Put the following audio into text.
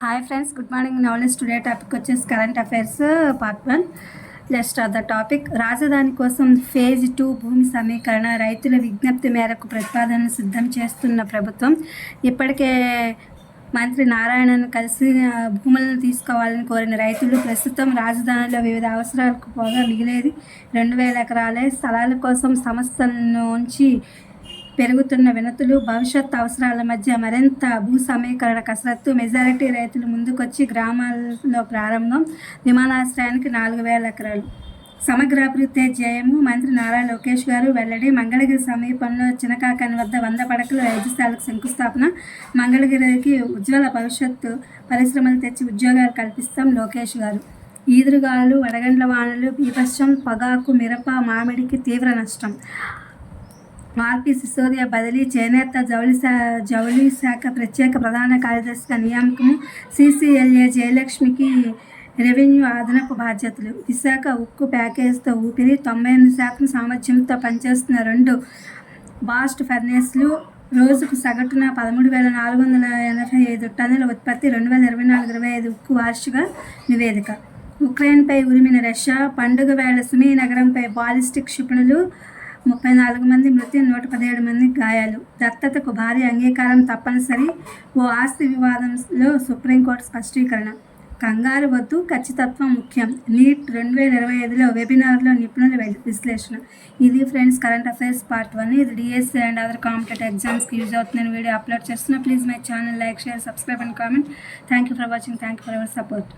Hi friends, good morning. Knowledge today topic వచ్చేసి current affairs part 1. Let's start the topic. రాజధాని కోసం phase 2 భూమి సమీకరణ. రైతుల విజ్ఞప్తి మేరకు ప్రతిపాదనలు సిద్ధం చేస్తున్న ప్రభుత్వం ఇప్పటికే మంత్రి నారాయణను కలిసి భూములను తీసుకోవాలని కోరిన రైతులు ప్రస్తుతం రాజధానిలో వివిధ అవసరాలకు పోగా మిగిలేది 2,000 ఎకరాలే. స్థలాల కోసం సంస్థల నుంచి పెరుగుతున్న వినతులు, భవిష్యత్ అవసరాల మధ్య మరింత భూ సమీకరణ కసరత్తు. మెజారిటీ రైతులు ముందుకొచ్చి గ్రామాల్లో ప్రారంభం. విమానాశ్రయానికి 4,000 ఎకరాలు. సమగ్రాభివృద్ధి ధ్యేయము. మంత్రి నారా లోకేష్ గారు వెల్లడి. మంగళగిరి సమీపంలో చినకాకని వద్ద 100 పడకల వైద్యశాలకు శంకుస్థాపన. మంగళగిరికి ఉజ్వల భవిష్యత్తు, పరిశ్రమలు తెచ్చి ఉద్యోగాలు కల్పిస్తాం లోకేష్ గారు. ఈదురుగాలు, వడగండ్ల వానలు, బీభత్సం. పొగాకు, మిరప, మామిడికి తీవ్ర నష్టం. ఆర్పి సిసోదియా బదిలీ. చేనేత జౌళి శాఖ ప్రత్యేక ప్రధాన కార్యదర్శిగా నియామకము. సిసిఎల్ఏ జయలక్ష్మికి రెవెన్యూ అదనపు బాధ్యతలు. విశాఖ ఉక్కు ప్యాకేజీతో ఊపిరి. 98% సామర్థ్యంతో పనిచేస్తున్న 2 బాస్ట్ ఫర్నేస్లు. రోజుకు సగటున 13,485 టన్నుల ఉత్పత్తి. 2024-25 ఉక్కు వార్షిక నివేదిక. ఉక్రెయిన్పై ఉరిమిన రష్యా. పండుగ వేళ సుమీ నగరంపై బాలిస్టిక్ క్షిపణులు. 34 మంది మృతి, 117 మంది గాయాలు. దత్తతకు భారీ అంగీకారం తప్పనిసరి. ఓ ఆస్తి వివాదంలో సుప్రీంకోర్టు స్పష్టీకరణ. కంగారు వద్దు, ఖచ్చితత్వం ముఖ్యం. నీట్ 2025లో వెబినార్లో నిపుణుల విశ్లేషణ. ఇది ఫ్రెండ్స్ కరెంట్ అఫైర్స్ పార్ట్ 1. ఇది డిఎస్సి అండ్ అదర్ కాంపిటేటివ్ ఎగ్జామ్స్కి యూజ్ అవుతుందని వీడియో అప్లోడ్ చేస్తున్నా. Please my channel like, share, subscribe and comment. Thank you for watching. Thank you for your support.